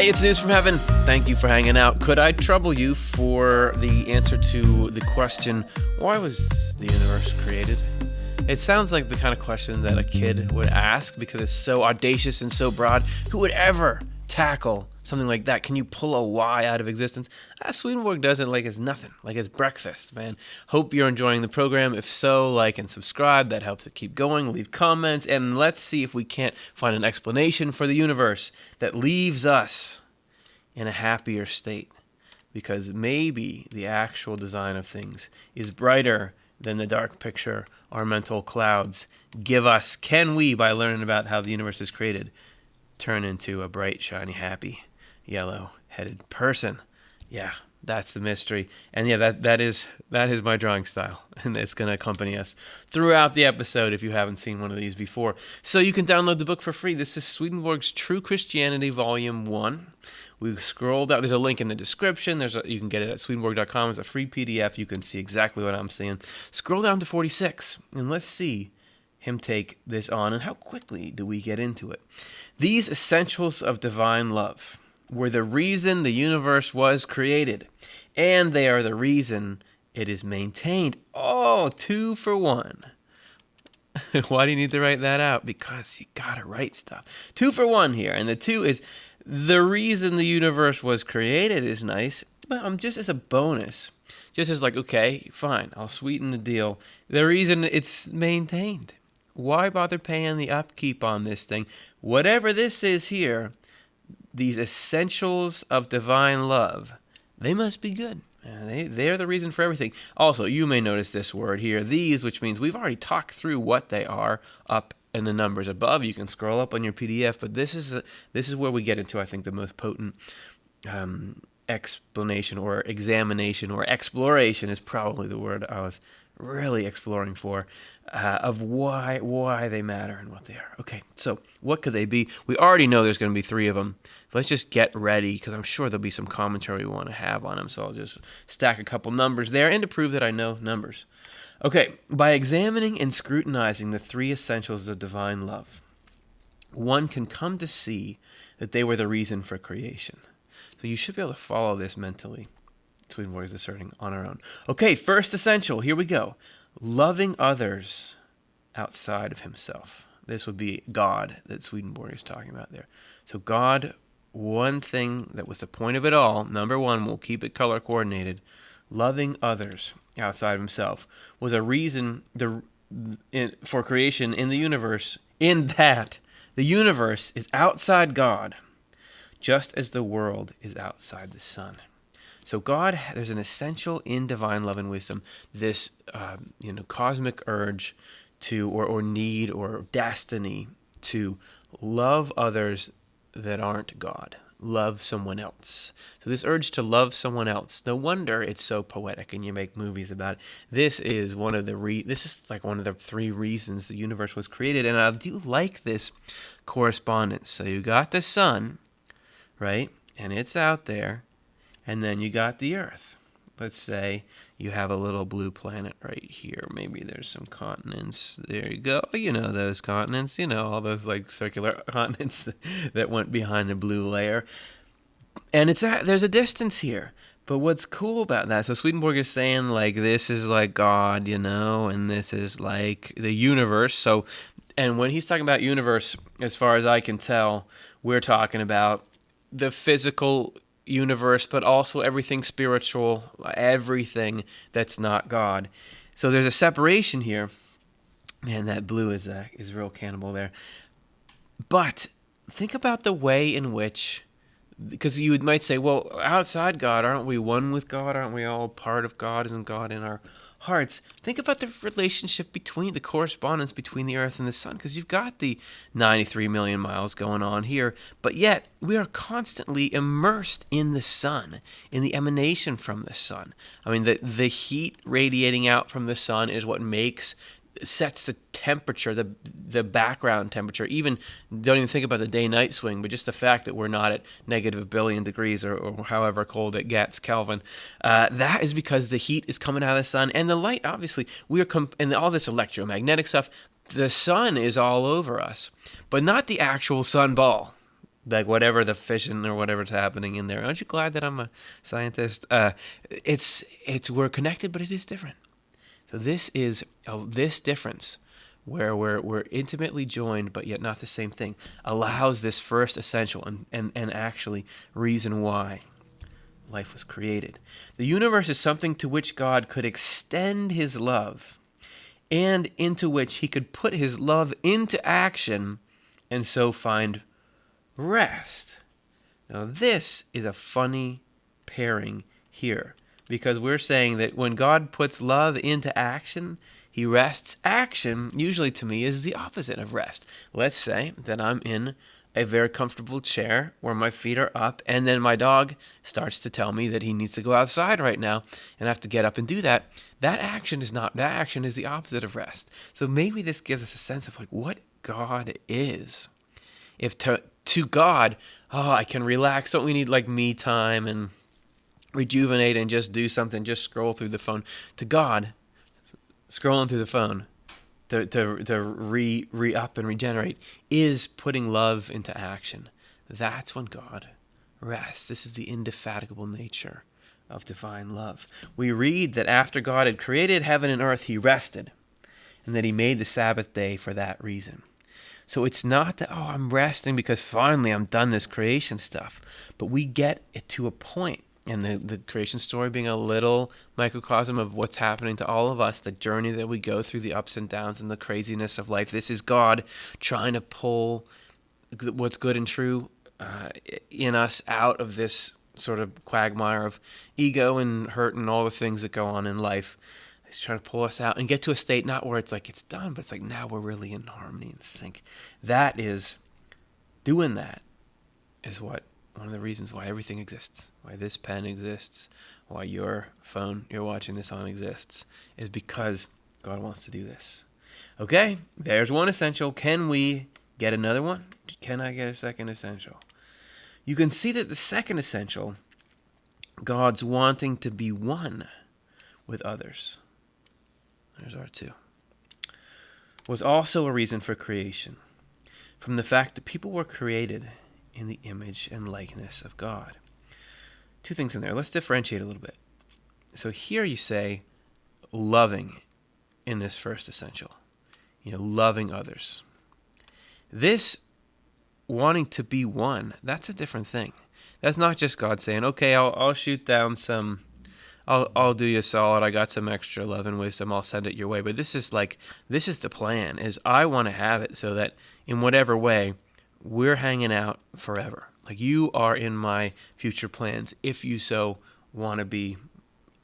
Hey, it's News from Heaven. Thank you for hanging out. Could I trouble you for the answer to the question, why was the universe created? It sounds like the kind of question that a kid would ask because it's so audacious and so broad. Who would ever tackle something like that? Can you pull a why out of existence? Swedenborg does it like it's nothing, like it's breakfast, man. Hope you're enjoying the program. If so, like and subscribe. That helps it keep going. Leave comments, and let's see if we can't find an explanation for the universe that leaves us in a happier state. Because maybe the actual design of things is brighter than the dark picture our mental clouds give us. Can we, by learning about how the universe is created, turn into a bright, shiny, happy, yellow-headed person? Yeah, that's the mystery. And yeah, that is my drawing style, and it's going to accompany us throughout the episode if you haven't seen one of these before. So you can download the book for free. This is Swedenborg's True Christianity, Volume 1. We scrolled out. There's a link in the description. You can get it at Swedenborg.com. It's a free PDF. You can see exactly what I'm saying. Scroll down to 46, and let's see him take this on, and how quickly do we get into it. These essentials of divine love were the reason the universe was created, and they are the reason it is maintained. Oh, 2 for 1. Why do you need to write that out? Because you gotta write stuff. 2 for 1 here, and the 2 is the reason the universe was created is nice, but just as a bonus, just as like, okay, fine, I'll sweeten the deal. The reason it's maintained. Why bother paying the upkeep on this thing? Whatever this is here, these essentials of divine love, they must be good. They're the reason for everything. Also, you may notice this word here, these, which means we've already talked through what they are up in the numbers above. You can scroll up on your PDF, but this is where we get into, I think, the most potent explanation or examination or exploration is probably the word I was really exploring for, of why they matter and what they are. Okay, so what could they be? We already know there's going to be 3 of them. Let's just get ready, because I'm sure there'll be some commentary we want to have on them, so I'll just stack a couple numbers there, and to prove that I know numbers. Okay, by examining and scrutinizing the 3 essentials of divine love, one can come to see that they were the reason for creation. So you should be able to follow this mentally. Swedenborg is asserting on our own. Okay, first essential, here we go. Loving others outside of himself. This would be God that Swedenborg is talking about there. So God, one thing that was the point of it all, number 1, we'll keep it color coordinated, loving others outside of himself, was a reason for creation in the universe, in that the universe is outside God, just as the world is outside the sun. So God, there's an essential in divine love and wisdom, this cosmic urge to, or need, or destiny to love others that aren't God, love someone else. So this urge to love someone else, no wonder it's so poetic and you make movies about it. This is one of the one of the 3 reasons the universe was created, and I do like this correspondence. So you got the sun, right, and it's out there. And then you got the Earth. Let's say you have a little blue planet right here. Maybe there's some continents. There you go. You know those continents. You know, all those like circular continents that went behind the blue layer. And there's a distance here. But what's cool about that, so Swedenborg is saying like this is like God, and this is like the universe. So, and when he's talking about universe, as far as I can tell, we're talking about the physical universe, but also everything spiritual, everything that's not God. So there's a separation here. Man, that blue is real cannibal there. But think about the way in which, because you might say, well, outside God, aren't we one with God? Aren't we all part of God? Isn't God in our hearts? Think about the relationship between the correspondence between the Earth and the sun, because you've got the 93 million miles going on here, but yet we are constantly immersed in the sun, in the emanation from the sun. I mean, the heat radiating out from the sun is what sets the temperature, the background temperature. Don't even think about the day-night swing, but just the fact that we're not at negative 1 billion degrees or however cold it gets, Kelvin. That is because the heat is coming out of the sun, and the light, obviously, and all this electromagnetic stuff, the sun is all over us, but not the actual sun ball. like whatever the fission or whatever's happening in there. Aren't you glad that I'm a scientist? We're connected, but it is different. So this is this difference, where we're intimately joined, but yet not the same thing, allows this first essential and actually reason why life was created. The universe is something to which God could extend his love, and into which he could put his love into action, and so find rest. Now, this is a funny pairing here, because we're saying that when God puts love into action, he rests. Action, usually to me, is the opposite of rest. Let's say that I'm in a very comfortable chair where my feet are up, and then my dog starts to tell me that he needs to go outside right now, and I have to get up and do that. That action is the opposite of rest. So maybe this gives us a sense of like what God is. If to God, I can relax. Don't we need like me time and rejuvenate and just do something, just scroll through the phone? To God, scrolling through the phone to re-up and regenerate is putting love into action. That's when God rests. This is the indefatigable nature of divine love. We read that after God had created heaven and earth, he rested, and that he made the Sabbath day for that reason. So it's not that, I'm resting because finally I'm done this creation stuff, but we get it to a point. And the creation story being a little microcosm of what's happening to all of us, the journey that we go through, the ups and downs and the craziness of life. This is God trying to pull what's good and true in us out of this sort of quagmire of ego and hurt and all the things that go on in life. He's trying to pull us out and get to a state not where it's like it's done, but it's like now we're really in harmony and sync. That is, doing that is what one of the reasons why everything exists, why this pen exists, why your phone you're watching this on exists, is because God wants to do this. Okay, there's one essential. Can we get another one? Can I get a second essential? You can see that the second essential, God's wanting to be one with others, there's our two, was also a reason for creation, from the fact that people were created in the image and likeness of God. Two things in there. Let's differentiate a little bit. So here you say loving in this first essential, loving others. This wanting to be one, that's a different thing. That's not just God saying, okay, I'll shoot down some, I'll do you solid. I got some extra love and wisdom. I'll send it your way. But this is the plan, is I want to have it so that in whatever way, we're hanging out forever. Like you are in my future plans if you so want me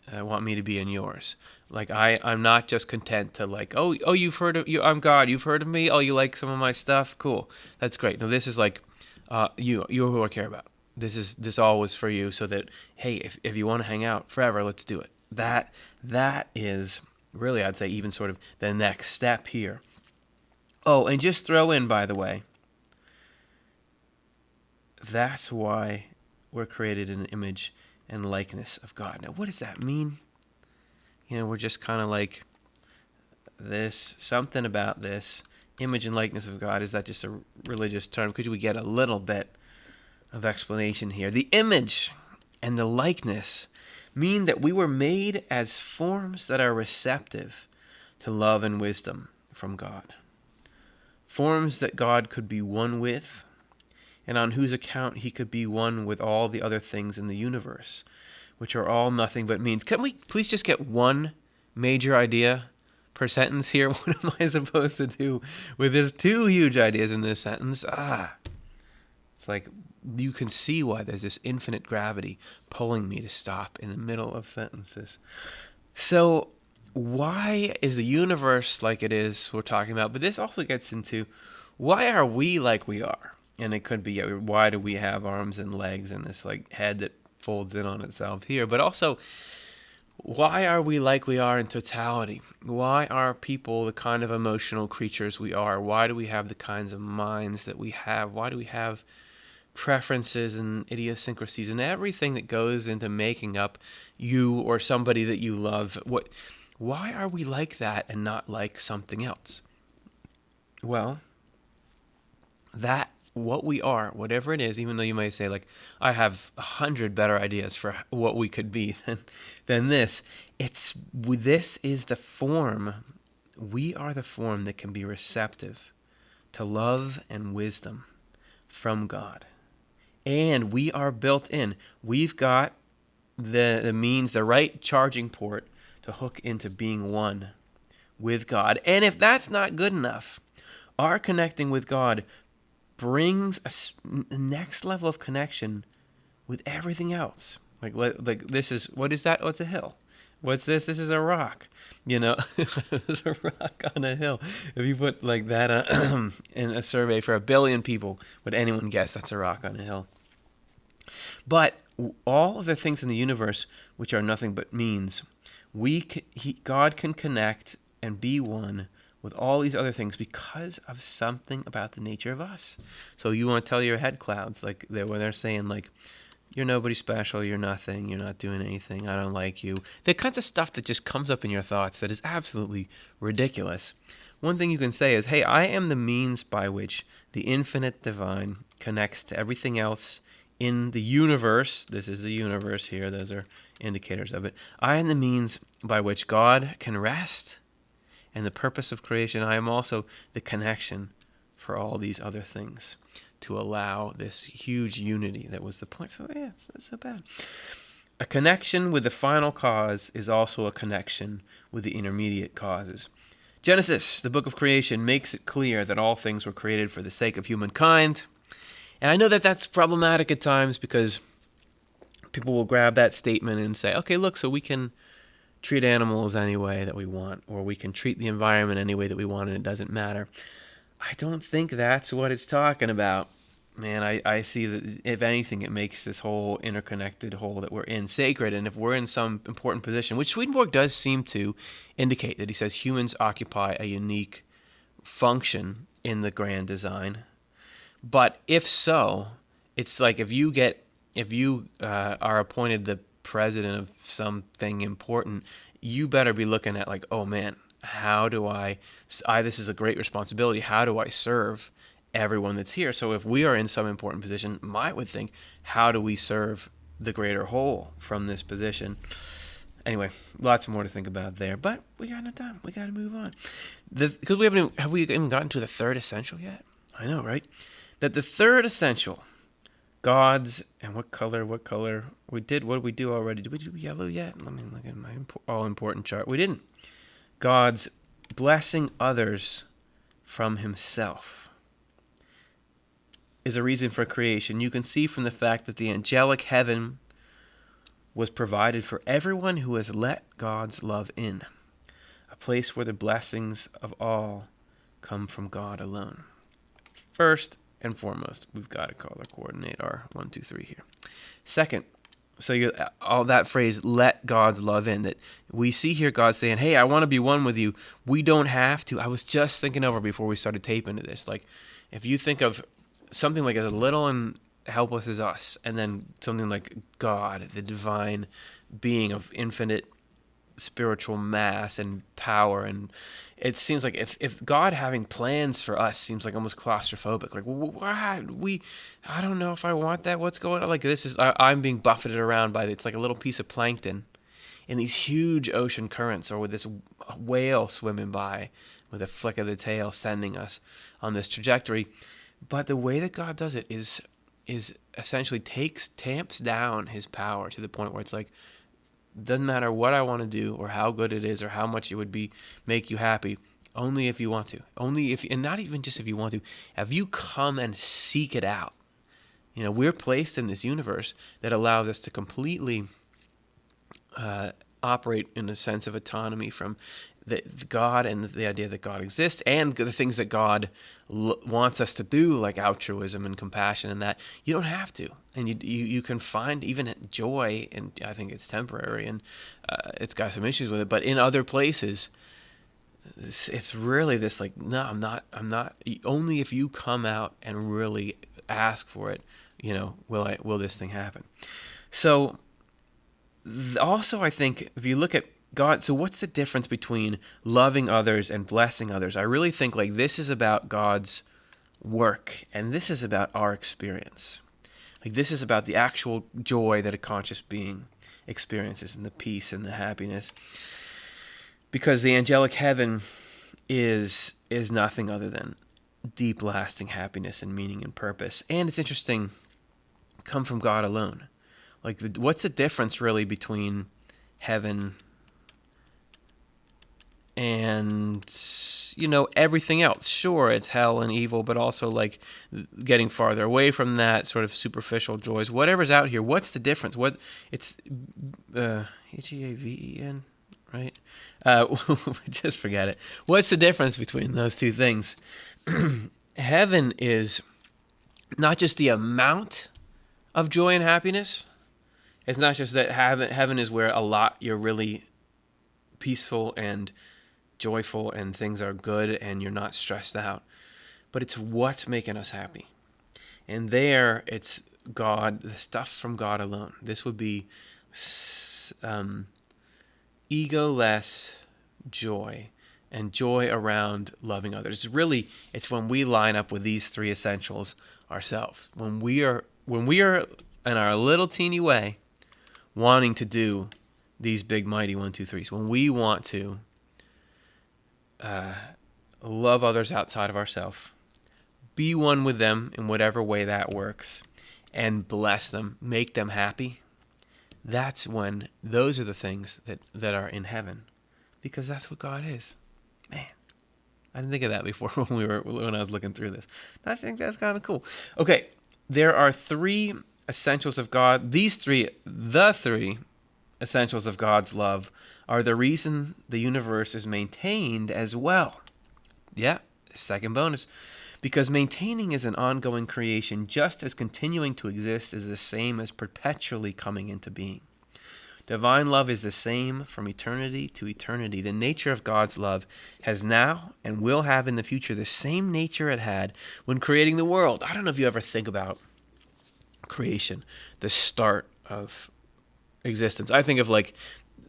to be in yours. Like I'm not just content to like, oh, you've heard of you. I'm God. You've heard of me. Oh, you like some of my stuff. Cool. That's great. No, this is like, you're who I care about. This all was for you so that, hey, if you want to hang out forever, let's do it. That is really, I'd say, even sort of the next step here. Oh, and just throw in, by the way, that's why we're created in the image and likeness of God. Now, what does that mean? We're just kind of like this, something about this image and likeness of God. Is that just a religious term? Could we get a little bit of explanation here? The image and the likeness mean that we were made as forms that are receptive to love and wisdom from God. Forms that God could be one with, and on whose account he could be one with all the other things in the universe, which are all nothing but means. Can we please just get one major idea per sentence here? What am I supposed to do with there's two huge ideas in this sentence? It's like you can see why there's this infinite gravity pulling me to stop in the middle of sentences. So why is the universe like it is we're talking about? But this also gets into why are we like we are? And it could be, why do we have arms and legs and this like head that folds in on itself here? But also, why are we like we are in totality? Why are people the kind of emotional creatures we are? Why do we have the kinds of minds that we have? Why do we have preferences and idiosyncrasies and everything that goes into making up you or somebody that you love? Why are we like that and not like something else? Well, that what we are, whatever it is, even though you may say, like, I have 100 better ideas for what we could be than this. This is the form. We are the form that can be receptive to love and wisdom from God. And we are built in. We've got the means, the right charging port to hook into being one with God. And if that's not good enough, our connecting with God brings a next level of connection with everything else. Like this is, what is that? Oh, it's a hill. What's this? This is a rock. There's a rock on a hill. If you put like that in a survey for 1 billion people, would anyone guess that's a rock on a hill? But all of the things in the universe, which are nothing but means, God can connect and be one with all these other things because of something about the nature of us. So you want to tell your head clouds, like when they're saying, like, you're nobody special, you're nothing, you're not doing anything, I don't like you. The kinds of stuff that just comes up in your thoughts that is absolutely ridiculous. One thing you can say is, hey, I am the means by which the infinite divine connects to everything else in the universe. This is the universe here. Those are indicators of it. I am the means by which God can rest and the purpose of creation. I am also the connection for all these other things to allow this huge unity that was the point. So yeah, it's not so bad. A connection with the final cause is also a connection with the intermediate causes. Genesis, the book of creation, makes it clear that all things were created for the sake of humankind. And I know that that's problematic at times because people will grab that statement and say, okay, look, so we can treat animals any way that we want, or we can treat the environment any way that we want, and it doesn't matter. I don't think that's what it's talking about. Man, I see that, if anything, it makes this whole interconnected whole that we're in sacred. And if we're in some important position, which Swedenborg does seem to indicate, that he says humans occupy a unique function in the grand design. But if so, it's like if you are appointed the president of something important, you better be looking at like, oh man, how do this is a great responsibility. How do I serve everyone that's here? So if we are in some important position, I would think, how do we serve the greater whole from this position? Anyway, lots more to think about there, but we got no time. We got to move on. Because have we even gotten to the third essential yet? I know, right? That the third essential, God's, and what color what did we do already? Did we do yellow yet? Let me look at my all-important chart. We didn't. God's blessing others from himself is a reason for creation. You can see from the fact that the angelic heaven was provided for everyone who has let God's love in, a place where the blessings of all come from God alone. First and foremost, we've got to color coordinate our 1, 2, 3 here. Second, so all that phrase, let God's love in, that we see here God saying, hey, I want to be one with you. We don't have to. I was just thinking over before we started taping to this. Like, if you think of something like as little and helpless as us, and then something like God, the divine being of infinite spiritual mass and power, and it seems like if God having plans for us seems like almost claustrophobic. Like, I don't know if I want that. What's going on? Like, I'm being buffeted around by, it's like a little piece of plankton in these huge ocean currents, or with this whale swimming by with a flick of the tail sending us on this trajectory. But the way that God does it is essentially tamps down his power to the point where it's like, doesn't matter what I want to do or how good it is or how much it would make you happy, only if you want to. Only if, and not even just if you want to, if you come and seek it out. We're placed in this universe that allows us to completely operate in a sense of autonomy from God and the idea that God exists, and the things that God wants us to do, like altruism and compassion, and that you don't have to, and you can find even joy, and I think it's temporary, and it's got some issues with it, but in other places, it's really this like, no, I'm not. Only if you come out and really ask for it, will this thing happen? So, also, I think if you look at God, so what's the difference between loving others and blessing others? I really think like this is about God's work, and this is about our experience. Like, this is about the actual joy that a conscious being experiences, and the peace and the happiness. Because the angelic heaven is nothing other than deep, lasting happiness and meaning and purpose. And it's interesting, come from God alone. Like, what's the difference really between heaven and, everything else? Sure, it's hell and evil, but also like getting farther away from that, sort of superficial joys. Whatever's out here, what's the difference? It's Haven, right? Just forget it. What's the difference between those two things? Heaven is not just the amount of joy and happiness. It's not just that heaven is where you're really peaceful and joyful and things are good and you're not stressed out. But it's what's making us happy. And there, it's God, the stuff from God alone. This would be egoless joy and joy around loving others. It's when we line up with these three essentials ourselves. When we are in our little teeny way wanting to do these big mighty 1, 2, 3s. When we want to love others outside of ourselves, be one with them in whatever way that works, and bless them, make them happy. That's when those are the things that are in heaven, because that's what God is. Man, I didn't think of that before when I was looking through this. I think that's kind of cool. Okay, there are three essentials of God. The three essentials of God's love are the reason the universe is maintained as well. Yeah, second bonus. Because maintaining is an ongoing creation, just as continuing to exist is the same as perpetually coming into being. Divine love is the same from eternity to eternity. The nature of God's love has now and will have in the future the same nature it had when creating the world. I don't know if you ever think about creation, the start of existence. I think of like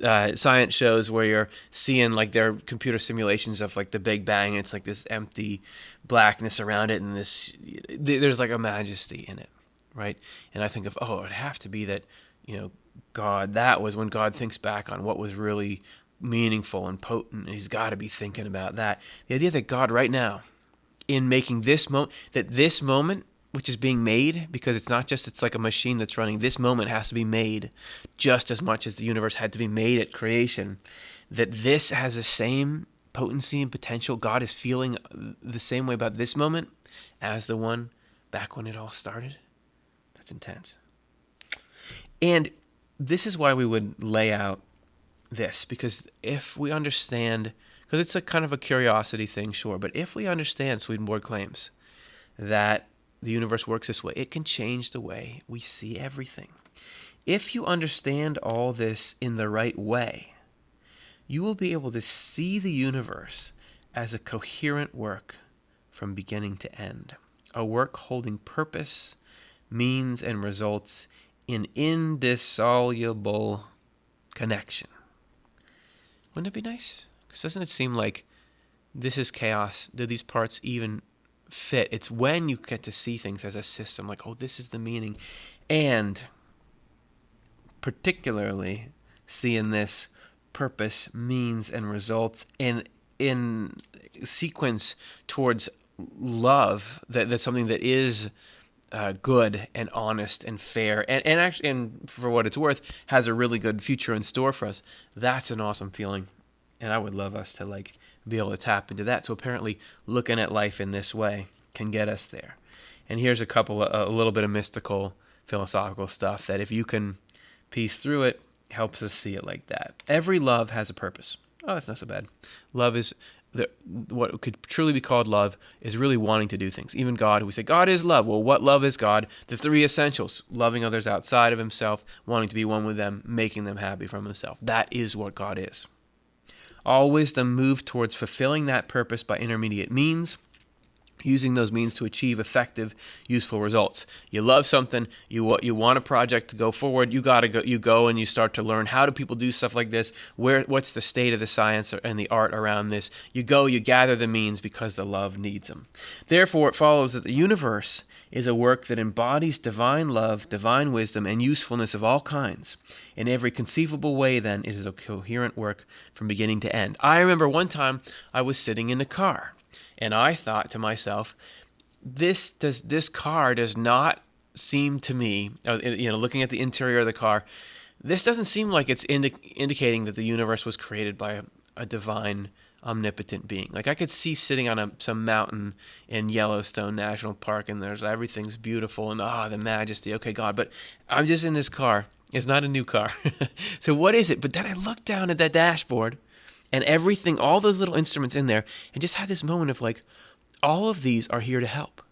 science shows where you're seeing like their computer simulations of like the Big Bang, and it's like this empty blackness around it, and there's like a majesty in it, right? And I think of, it'd have to be that, God, that was when God thinks back on what was really meaningful and potent, and he's got to be thinking about that. The idea that God right now, in making this moment, which is being made, because it's like a machine that's running, this moment has to be made just as much as the universe had to be made at creation, that this has the same potency and potential. God is feeling the same way about this moment as the one back when it all started. That's intense. And this is why we would lay out this, because if we understand, because it's a kind of a curiosity thing, sure, but if we understand Swedenborg claims that the universe works this way, it can change the way we see everything. If you understand all this in the right way, you will be able to see the universe as a coherent work from beginning to end, a work holding purpose, means, and results in indissoluble connection. Wouldn't it be nice? Because doesn't it seem like this is chaos? Do these parts even fit? It's when you get to see things as a system, like, this is the meaning, and particularly seeing this purpose, means, and results in sequence towards love, that's something that is good and honest and fair, and actually, and for what it's worth, has a really good future in store for us. That's an awesome feeling, and I would love us to be able to tap into that. So apparently looking at life in this way can get us there. And here's a little bit of mystical, philosophical stuff that if you can piece through it, helps us see it like that. Every love has a purpose. Oh, that's not so bad. Love is what could truly be called love is really wanting to do things. Even God, we say God is love. Well, what love is God? The three essentials: loving others outside of himself, wanting to be one with them, making them happy from himself. That is what God is. All wisdom moves towards fulfilling that purpose by intermediate means, using those means to achieve effective, useful results. You love something, you want a project to go forward, you go and you start to learn, how do people do stuff like this? What's the state of the science and the art around this? You gather the means because the love needs them. Therefore, it follows that the universe is a work that embodies divine love, divine wisdom, and usefulness of all kinds. In every conceivable way, then, it is a coherent work from beginning to end. I remember one time I was sitting in the car, and I thought to myself, this car does not seem to me, looking at the interior of the car, this doesn't seem like it's indicating that the universe was created by a divine, omnipotent being. Like, I could see sitting on some mountain in Yellowstone National Park, and everything's beautiful, and the majesty, okay, God, but I'm just in this car. It's not a new car. So what is it? But then I looked down at that dashboard, and everything, all those little instruments in there, and just had this moment of like, all of these are here to help.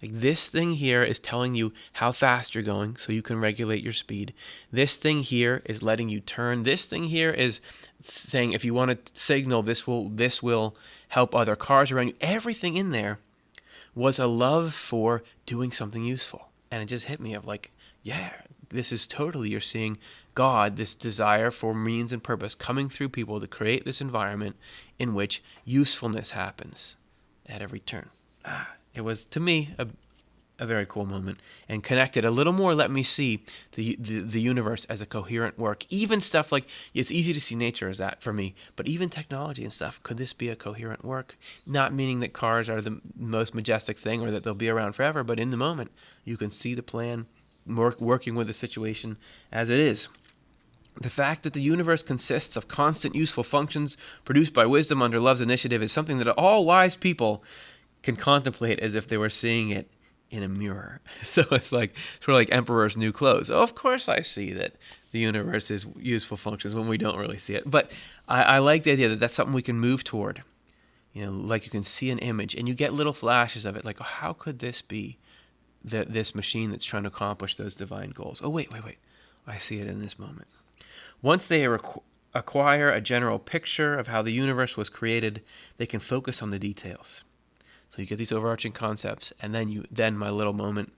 Like, this thing here is telling you how fast you're going so you can regulate your speed. This thing here is letting you turn. This thing here is saying if you want to signal, this will help other cars around you. Everything in there was a love for doing something useful. And it just hit me of like, yeah, this is totally, you're seeing God, this desire for means and purpose coming through people to create this environment in which usefulness happens at every turn. It was, to me, a very cool moment, and connected a little more, let me see the universe as a coherent work. Even stuff like, it's easy to see nature as that for me, but even technology and stuff, could this be a coherent work? Not meaning that cars are the most majestic thing or that they'll be around forever, but in the moment, you can see the plan working with the situation as it is. The fact that the universe consists of constant useful functions produced by wisdom under love's initiative is something that all wise people can contemplate as if they were seeing it in a mirror. So it's like sort of like emperor's new clothes. Oh, of course I see that the universe is useful functions when we don't really see it. But I like the idea that that's something we can move toward. Like you can see an image and you get little flashes of it. Like, oh, how could this be this machine that's trying to accomplish those divine goals? Oh, wait. I see it in this moment. Once they acquire a general picture of how the universe was created, they can focus on the details. So you get these overarching concepts, and then my little moment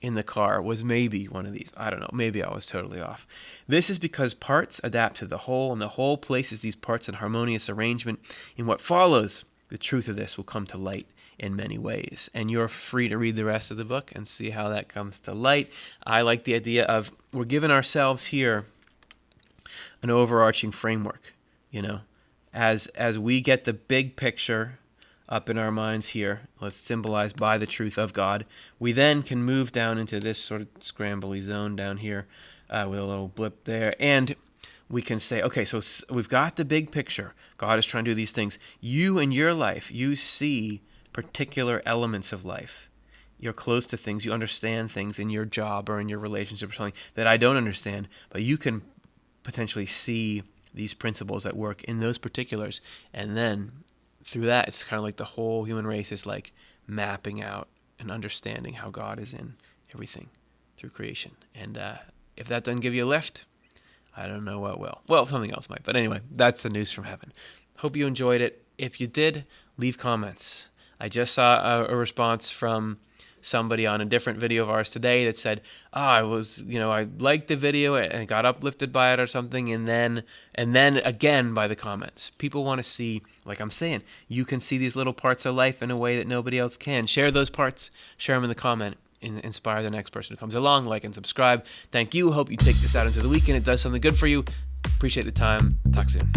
in the car was maybe one of these. I don't know. Maybe I was totally off. This is because parts adapt to the whole, and the whole places these parts in harmonious arrangement. In what follows, the truth of this will come to light in many ways. And you're free to read the rest of the book and see how that comes to light. I like the idea of we're giving ourselves here an overarching framework, as we get the big picture up in our minds here, let's symbolized by the truth of God, we then can move down into this sort of scrambly zone down here with a little blip there, and we can say, okay, so we've got the big picture. God is trying to do these things. You in your life, you see particular elements of life. You're close to things. You understand things in your job or in your relationship or something that I don't understand, but you can potentially see these principles at work in those particulars. And then through that, it's kind of like the whole human race is like mapping out and understanding how God is in everything through creation. And if that doesn't give you a lift, I don't know what will. Well, something else might. But anyway, that's the news from heaven. Hope you enjoyed it. If you did, leave comments. I just saw a response from somebody on a different video of ours today that said, I liked the video and got uplifted by it or something, and then again by the comments. People want to see, like I'm saying, you can see these little parts of life in a way that nobody else can. Share those parts, share them in the comment, and inspire the next person who comes along. Like and subscribe. Thank you. Hope you take this out into the weekend. It does something good for you. Appreciate the time. Talk soon.